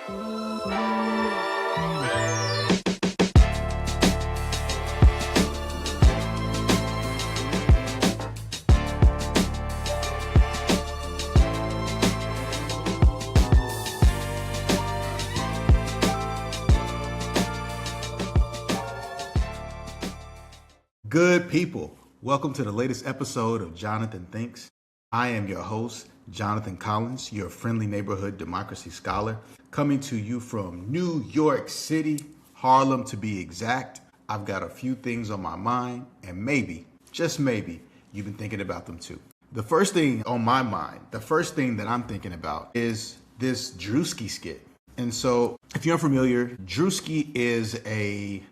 Good people, welcome to the latest episode of Jonathan Thinks. I am your host, Jonathan Collins, your friendly neighborhood democracy scholar, coming to you from New York City, Harlem to be exact. I've got a few things on my mind, and maybe, just maybe, you've been thinking about them too. The first thing on my mind, the first thing that I'm thinking about is this Druski skit. And so, if you're unfamiliar, Druski is a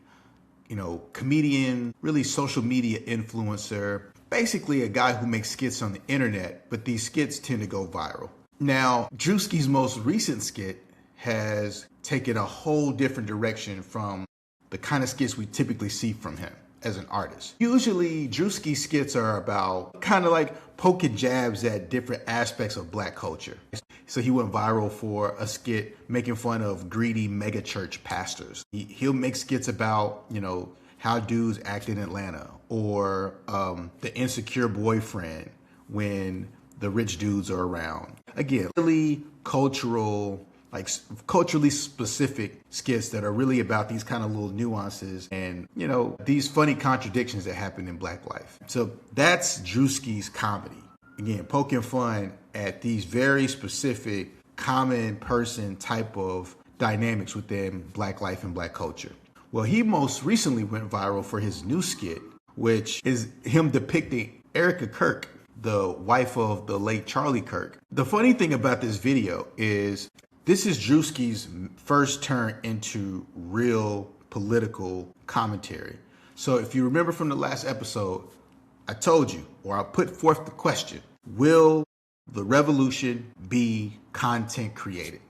comedian, really social media influencer, basically a guy who makes skits on the internet, but these skits tend to go viral. Now, Druski's most recent skit has taken a whole different direction from the kind of skits we typically see from him as an artist. Usually, Druski skits are about kind of like poking jabs at different aspects of Black culture. So he went viral for a skit making fun of greedy megachurch pastors. He'll make skits about, how dudes act in Atlanta, or the insecure boyfriend when the rich dudes are around. Again, really culturally specific skits that are really about these kind of little nuances and, these funny contradictions that happen in Black life. So that's Druski's comedy. Again, poking fun at these very specific common person type of dynamics within Black life and Black culture. Well, he most recently went viral for his new skit, which is him depicting Erica Kirk, the wife of the late Charlie Kirk. The funny thing about this video is this is Druski's first turn into real political commentary. So if you remember from the last episode, I told you, or I put forth the question, will the revolution be content created?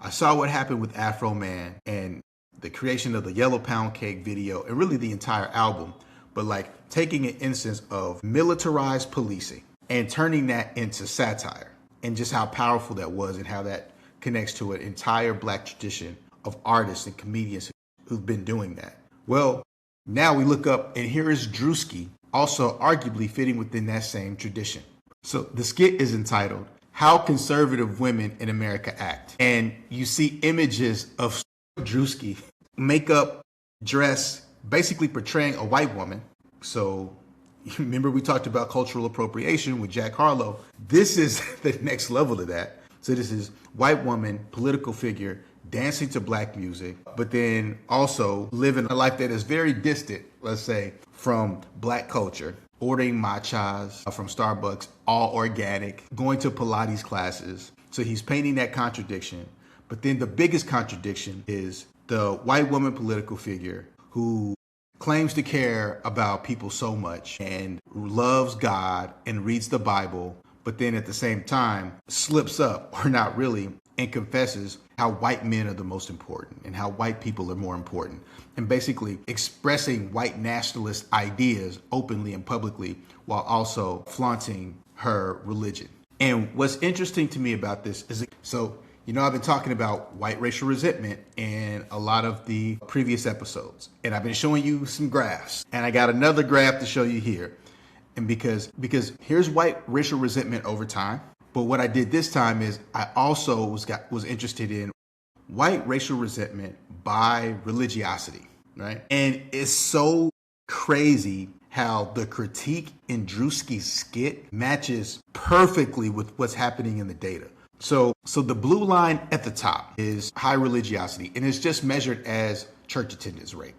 I saw what happened with Afro Man and the creation of the Yellow Pound Cake video and really the entire album, but like taking an instance of militarized policing and turning that into satire and just how powerful that was and how that connects to an entire Black tradition of artists and comedians who've been doing that. Well, now we look up and here is Druski, also arguably fitting within that same tradition. So the skit is entitled, How Conservative Women in America Act. And you see images of Druski, makeup, dress, basically portraying a white woman. So remember we talked about cultural appropriation with Jack Harlow. This is the next level to that. So this is white woman, political figure, dancing to Black music, but then also living a life that is very distant, let's say, from Black culture, ordering matchas from Starbucks, all organic, going to Pilates classes. So he's painting that contradiction. But then the biggest contradiction is the white woman political figure who claims to care about people so much and loves God and reads the Bible, but then at the same time slips up, or not really, and confesses how white men are the most important and how white people are more important, and basically expressing white nationalist ideas openly and publicly while also flaunting her religion. And what's interesting to me about this is, I've been talking about white racial resentment in a lot of the previous episodes, and I've been showing you some graphs, and I got another graph to show you here. And because here's white racial resentment over time. But what I did this time is I also was interested in white racial resentment by religiosity, right? And it's so crazy how the critique in Druski's skit matches perfectly with what's happening in the data. So the blue line at the top is high religiosity, and it's just measured as church attendance rate.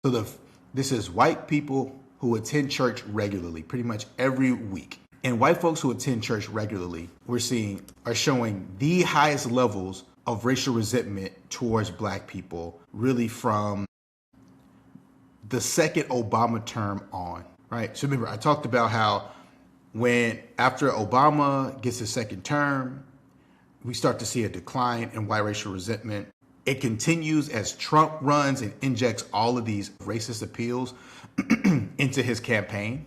So this is white people who attend church regularly, pretty much every week. And white folks who attend church regularly, are showing the highest levels of racial resentment towards Black people, really from the second Obama term on, right? So remember, I talked about how after Obama gets his second term, we start to see a decline in white racial resentment. It continues as Trump runs and injects all of these racist appeals into his campaign.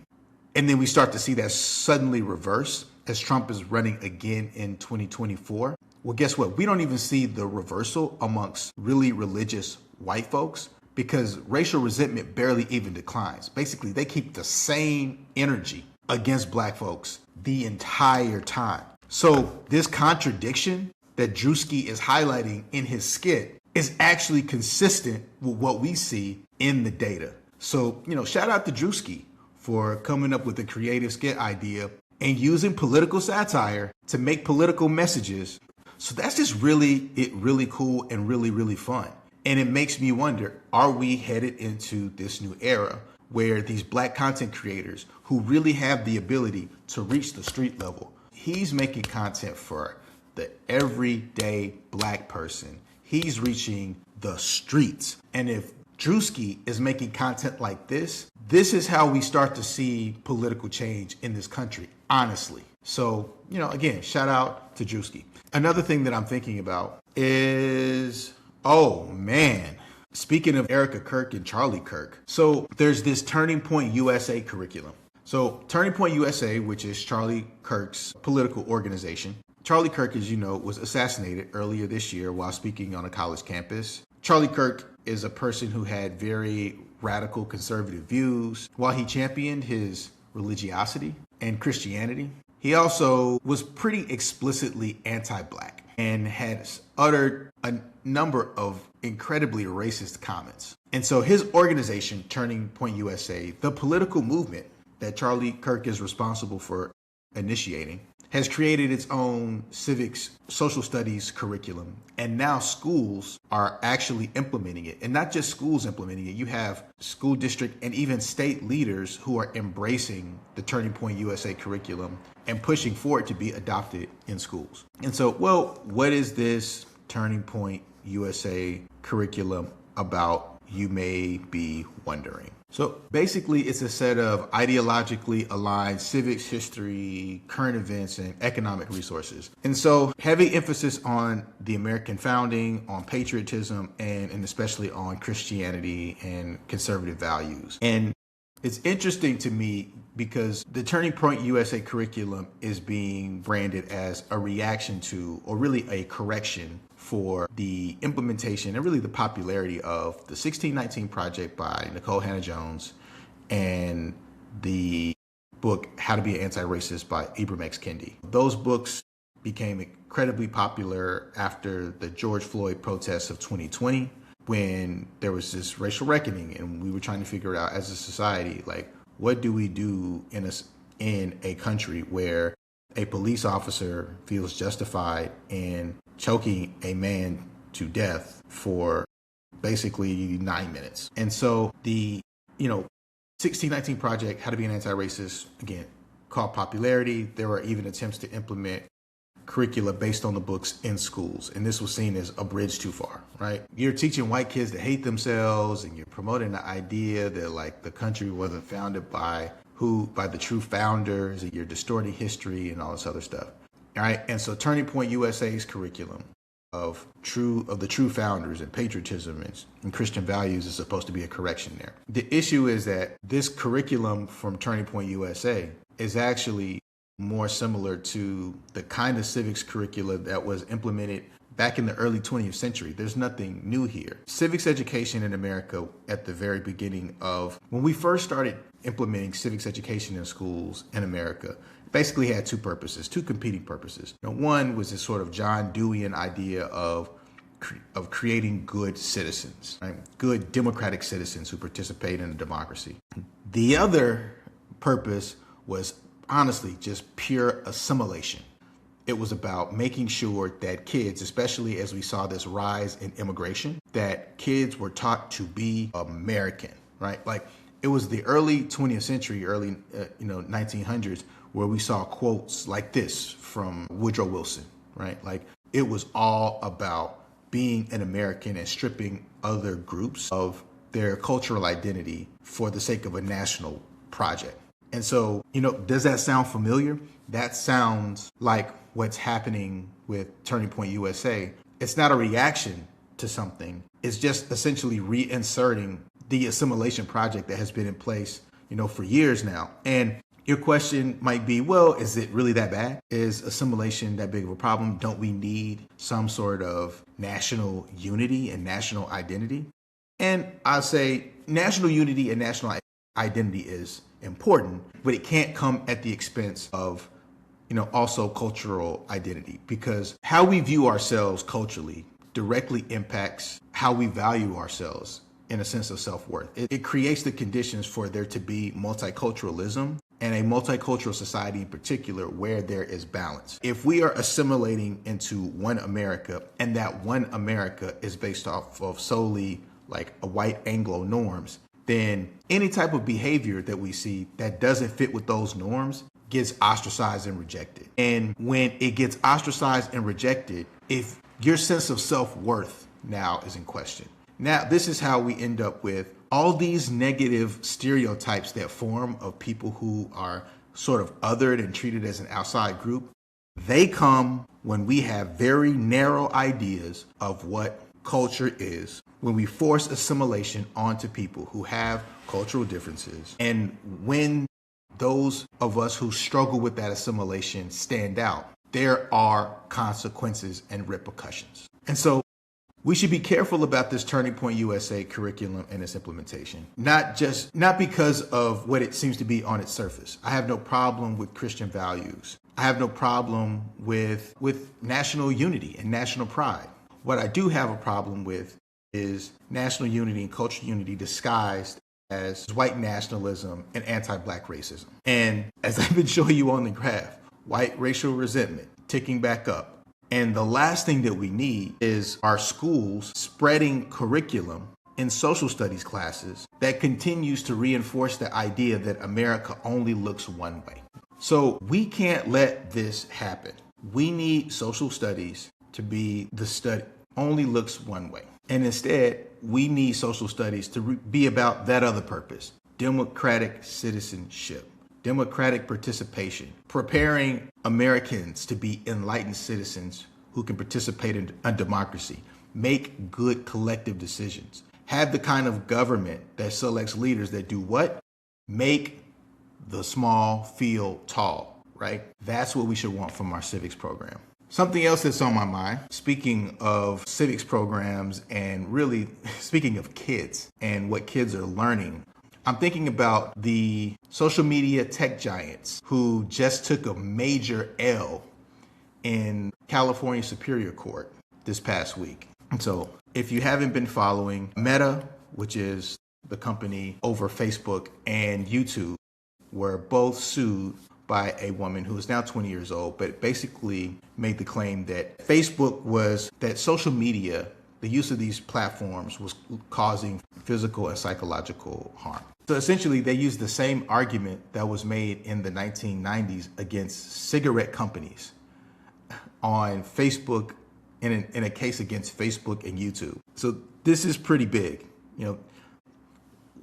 And then we start to see that suddenly reverse as Trump is running again in 2024. Well, guess what? We don't even see the reversal amongst really religious white folks because racial resentment barely even declines. Basically, they keep the same energy against black folks the entire time. So this contradiction that Druski is highlighting in his skit is actually consistent with what we see in the data. So, shout out to Druski for coming up with a creative skit idea and using political satire to make political messages. So that's just really cool and really fun. And it makes me wonder, are we headed into this new era where these black content creators who really have the ability to reach the street level, he's making content for the everyday black person. He's reaching the streets. And if Druski is making content like this is how we start to see political change in this country, honestly. So, again, shout out to Druski. Another thing that I'm thinking about is, oh man, speaking of Erica Kirk and Charlie Kirk. So there's this Turning Point USA curriculum. So Turning Point USA, which is Charlie Kirk's political organization. Charlie Kirk, as you know, was assassinated earlier this year while speaking on a college campus. Charlie Kirk is a person who had very radical conservative views. While he championed his religiosity and Christianity, he also was pretty explicitly anti-black and had uttered a number of incredibly racist comments. And so his organization, Turning Point USA, the political movement that Charlie Kirk is responsible for initiating, has created its own civics, social studies curriculum. And now schools are actually implementing it. And not just schools implementing it. You have school district and even state leaders who are embracing the Turning Point USA curriculum and pushing for it to be adopted in schools. And so, well, what is this Turning Point USA curriculum about? You may be wondering. So basically, it's a set of ideologically aligned civics, history, current events, and economic resources. And so heavy emphasis on the American founding, on patriotism, and especially on Christianity and conservative values. And it's interesting to me because the Turning Point USA curriculum is being branded as a reaction to, or really a correction for the implementation and really the popularity of the 1619 Project by Nicole Hannah-Jones and the book How to Be an Anti-Racist by Ibram X. Kendi. Those books became incredibly popular after the George Floyd protests of 2020, when there was this racial reckoning and we were trying to figure out as a society, like, what do we do in a country where a police officer feels justified in choking a man to for basically 9 minutes. And so the, 1619 Project, How to Be an Anti-Racist, again, caught popularity. There were even attempts to implement curricula based on the books in schools. And this was seen as a bridge too far, right? You're teaching white kids to hate themselves and you're promoting the idea that like the country wasn't founded by the true founders, and you're distorting history and all this other stuff. All right. And so Turning Point USA's curriculum of the true founders and patriotism and Christian values is supposed to be a correction there. The issue is that this curriculum from Turning Point USA is actually more similar to the kind of civics curricula that was implemented back in the early 20th century. There's nothing new here. Civics education in America at the very beginning of when we first started implementing civics education in schools in America, basically had two competing purposes. One was this sort of John Deweyan idea of creating good citizens, right? Good democratic citizens who participate in a democracy. The other purpose was honestly just pure assimilation. It was about making sure that kids, especially as we saw this rise in immigration, that kids were taught to be American, right? Like it was the early 20th century, early 1900s, where we saw quotes like this from Woodrow Wilson, right? Like it was all about being an American and stripping other groups of their cultural identity for the sake of a national project. And so, does that sound familiar? That sounds like what's happening with Turning Point USA. It's not a reaction to something. It's just essentially reinserting the assimilation project that has been in place, for years now. And Your question might be, well, is it really that bad? Is assimilation that big of a problem? Don't we need some sort of national unity and national identity? And I say national unity and national identity is important, but it can't come at the expense of, also cultural identity, because how we view ourselves culturally directly impacts how we value ourselves in a sense of self-worth. It creates the conditions for there to be multiculturalism and a multicultural society in particular where there is balance. If we are assimilating into one America and that one America is based off of solely like a white Anglo norms, then any type of behavior that we see that doesn't fit with those norms gets ostracized and rejected. And when it gets ostracized and rejected, if your sense of self-worth now is in question. Now, this is how we end up with all these negative stereotypes that form of people who are sort of othered and treated as an outside group. They come when we have very narrow ideas of what culture is, when we force assimilation onto people who have cultural differences, and when those of us who struggle with that assimilation stand out, there are consequences and repercussions. And so we should be careful about this Turning Point USA curriculum and its implementation, not because of what it seems to be on its surface. I have no problem with Christian values. I have no problem with national unity and national pride. What I do have a problem with is national unity and cultural unity disguised as white nationalism and anti-black racism. And as I've been showing you on the graph, white racial resentment ticking back up. And the last thing that we need is our schools spreading curriculum in social studies classes that continues to reinforce the idea that America only looks one way. So we can't let this happen. We need social studies to be the study only looks one way. And instead, we need social studies to be about that other purpose: democratic citizenship, democratic participation, preparing Americans to be enlightened citizens who can participate in a democracy, make good collective decisions, have the kind of government that selects leaders that do what? Make the small feel tall, right? That's what we should want from our civics program. Something else that's on my mind, speaking of civics programs and really speaking of kids and what kids are learning, I'm thinking about the social media tech giants who just took a major L in California Superior Court this past week. And so if you haven't been following, Meta, which is the company over Facebook, and YouTube were both sued by a woman who is now 20 years old, but basically made the claim that that social media, the use of these platforms, was causing physical and psychological harm. So essentially, they used the same argument that was made in the 1990s against cigarette companies on Facebook, in a case against Facebook and YouTube. So this is pretty big.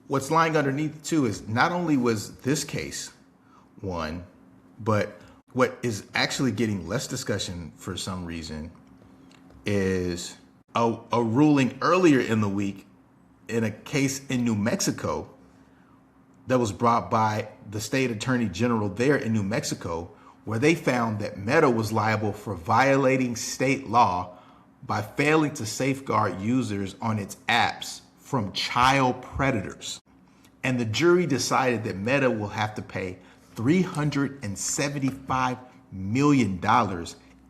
What's lying underneath too is not only was this case won, but what is actually getting less discussion for some reason is a ruling earlier in the week in a case in New Mexico that was brought by the state attorney general there in New Mexico, where they found that Meta was liable for violating state law by failing to safeguard users on its apps from child predators. And the jury decided that Meta will have to pay $375 million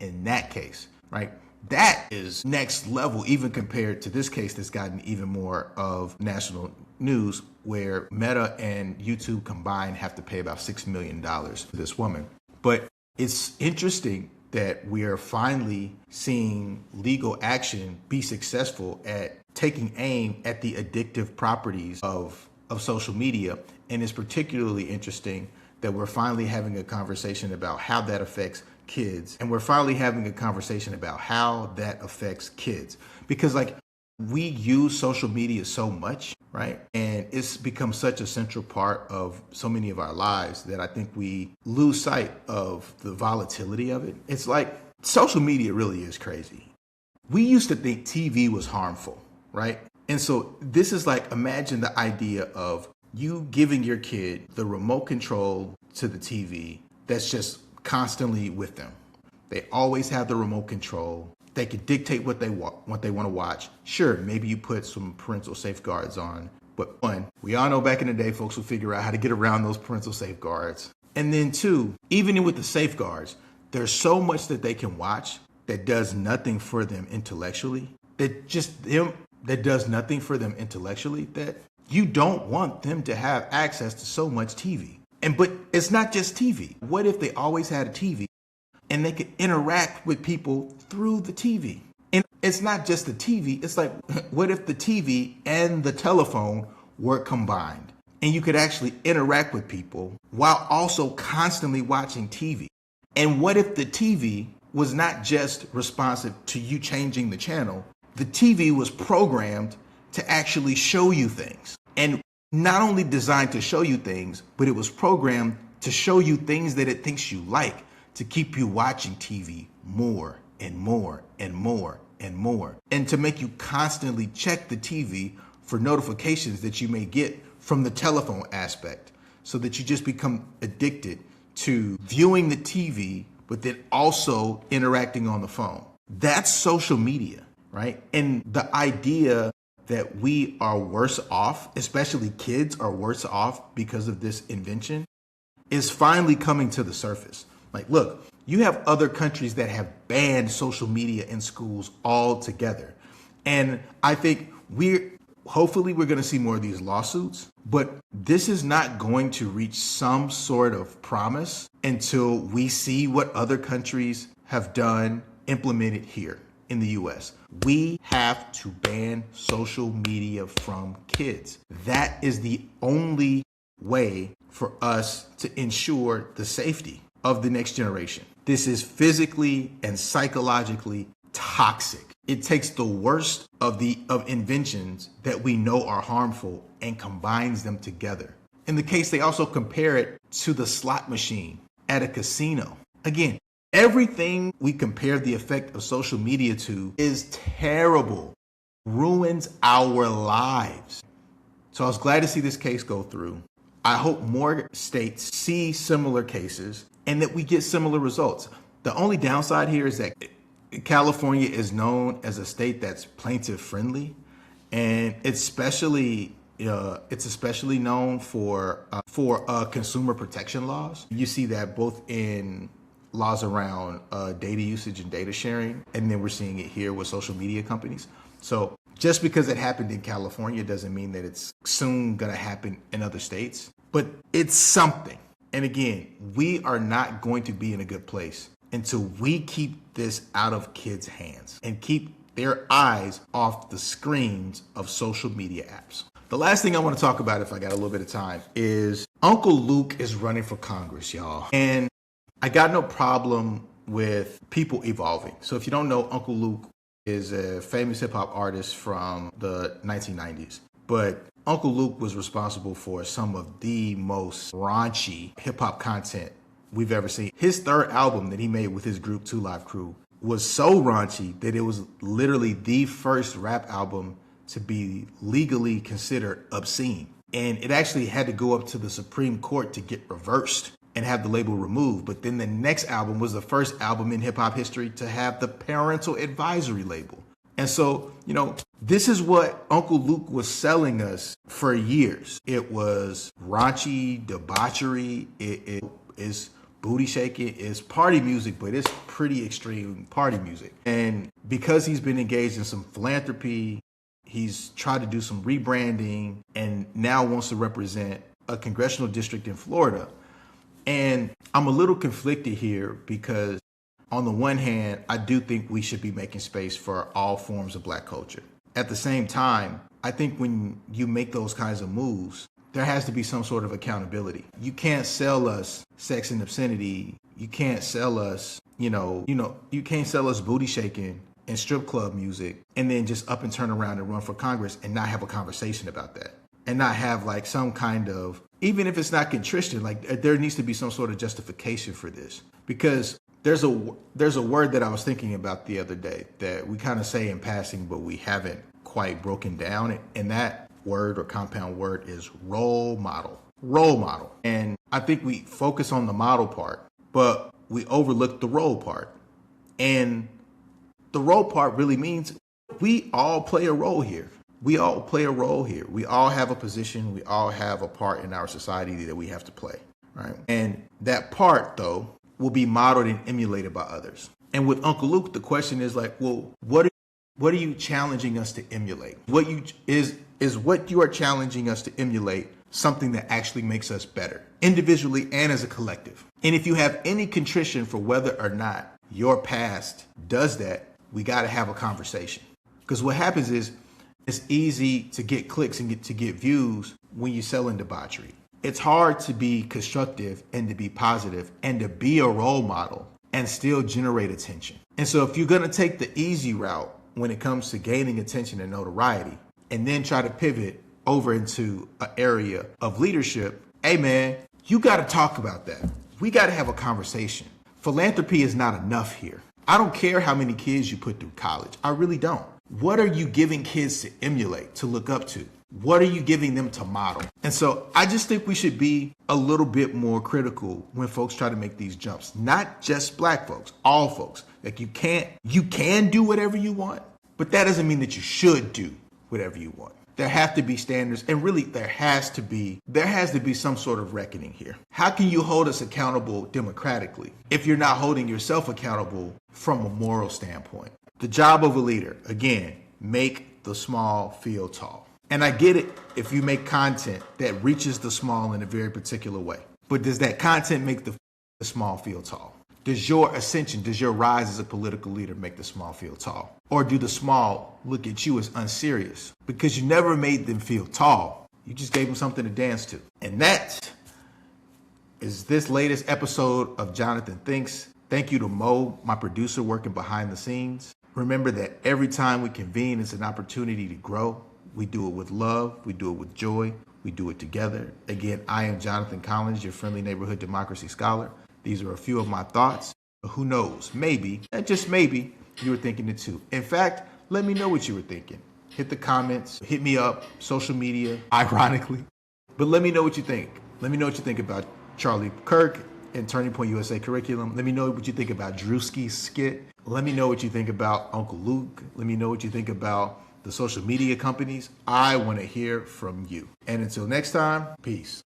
in that case, right? That is next level, even compared to this case that's gotten even more of national news, where Meta and YouTube combined have to pay about $6 million to this woman. But it's interesting that we are finally seeing legal action be successful at taking aim at the addictive properties of social media. And it's particularly interesting that we're finally having a conversation about how that affects kids. And we're finally having a conversation about how that affects kids. Because we use social media so much, right? And it's become such a central part of so many of our lives that I think we lose sight of the volatility of it. It's like social media really is crazy. We used to think TV was harmful, right? And so this is imagine the idea of you giving your kid the remote control to the TV that's just constantly with them. They always have the remote control. They can dictate what they want to watch. Sure, maybe you put some parental safeguards on, but one, we all know back in the day, folks would figure out how to get around those parental safeguards. And then two, even with the safeguards, there's so much that they can watch that does nothing for them intellectually, that does nothing for them intellectually, that you don't want them to have access to so much TV. But it's not just TV. What if they always had a TV and they could interact with people through the TV? And it's not just the TV. It's like, what if the TV and the telephone were combined and you could actually interact with people while also constantly watching TV? And what if the TV was not just responsive to you changing the channel? The TV was programmed to actually show you things. And not only designed to show you things, but it was programmed to show you things that it thinks you like, to keep you watching TV more and more and more and more, and to make you constantly check the TV for notifications that you may get from the telephone aspect, so that you just become addicted to viewing the TV, but then also interacting on the phone. That's social media, right? And the idea that we are worse off, especially kids are worse off because of this invention, is finally coming to the surface. Like, look, you have other countries that have banned social media in schools altogether. And I think hopefully we're going to see more of these lawsuits, but this is not going to reach some sort of promise until we see what other countries have done, implemented here in the US. We have to ban social media from kids. That is the only way for us to ensure the safety of the next generation. This is physically and psychologically toxic. It takes the worst of inventions that we know are harmful and combines them together. In the case, they also compare it to the slot machine at a casino. Again, everything we compare the effect of social media to is terrible, ruins our lives. So I was glad to see this case go through. I hope more states see similar cases and that we get similar results. The only downside here is that California is known as a state that's plaintiff friendly, and it's especially known for consumer protection laws. You see that both in laws around data usage and data sharing, and then we're seeing it here with social media companies. So just because it happened in California doesn't mean that it's soon going to happen in other states, but it's something. And again, we are not going to be in a good place until we keep this out of kids' hands and keep their eyes off the screens of social media apps. The last thing I want to talk about, if I got a little bit of time, is Uncle Luke is running for Congress, y'all. And I got no problem with people evolving. So if you don't know, Uncle Luke is a famous hip hop artist from the 1990s. But Uncle Luke was responsible for some of the most raunchy hip hop content we've ever seen. His third album that he made with his group 2 Live Crew was so raunchy that it was literally the first rap album to be legally considered obscene. And it actually had to go up to the Supreme Court to get reversed and have the label removed. But then the next album was the first album in hip hop history to have the parental advisory label. And so, this is what Uncle Luke was selling us for years. It was raunchy, debauchery, it is booty shaking, it's party music, but it's pretty extreme party music. And because he's been engaged in some philanthropy, he's tried to do some rebranding and now wants to represent a congressional district in Florida. And I'm a little conflicted here because on the one hand, I do think we should be making space for all forms of Black culture. At the same time, I think when you make those kinds of moves, there has to be some sort of accountability. You can't sell us sex and obscenity. You can't sell us, you can't sell us booty shaking and strip club music and then just up and turn around and run for Congress and not have a conversation about that. And not have like some kind of, even if it's not contrition, like there needs to be some sort of justification for this. Because there's a word that I was thinking about the other day that we kind of say in passing, but we haven't quite broken down. And that word or compound word is role model. Role model. And I think we focus on the model part, but we overlook the role part. And the role part really means we all play a role here. We all play a role here. We all have a position. We all have a part in our society that we have to play, right? And that part, though, will be modeled and emulated by others. And with Uncle Luke, the question is like, well, what are you challenging us to emulate? What you is what you are challenging us to emulate something that actually makes us better, individually and as a collective. And if you have any contrition for whether or not your past does that, we got to have a conversation. Because what happens is it's easy to get clicks and to get views when you're selling debauchery. It's hard to be constructive and to be positive and to be a role model and still generate attention. And so if you're going to take the easy route when it comes to gaining attention and notoriety, and then try to pivot over into an area of leadership, hey man, you got to talk about that. We got to have a conversation. Philanthropy is not enough here. I don't care how many kids you put through college. I really don't. What are you giving kids to emulate, to look up to? What are you giving them to model? And so I just think we should be a little bit more critical when folks try to make these jumps. Not just black folks, all folks. Like you can do whatever you want, but that doesn't mean that you should do whatever you want. There have to be standards, and really there has to be some sort of reckoning here. How can you hold us accountable democratically if you're not holding yourself accountable from a moral standpoint? The job of a leader, again, make the small feel tall. And I get it if you make content that reaches the small in a very particular way. But does that content make the small feel tall? Does your ascension, does your rise as a political leader make the small feel tall? Or do the small look at you as unserious? Because you never made them feel tall. You just gave them something to dance to. And that is this latest episode of Jonathan Thinks. Thank you to Mo, my producer, working behind the scenes. Remember that every time we convene, it's an opportunity to grow. We do it with love. We do it with joy. We do it together. Again, I am Jonathan Collins, your friendly neighborhood democracy scholar. These are a few of my thoughts. Who knows? Maybe, and just maybe, you were thinking it too. In fact, let me know what you were thinking. Hit the comments, hit me up, social media, ironically. But let me know what you think. Let me know what you think about Charlie Kirk and Turning Point USA curriculum. Let me know what you think about Druski's skit. Let me know what you think about Uncle Luke. Let me know what you think about the social media companies. I want to hear from you. And until next time, peace.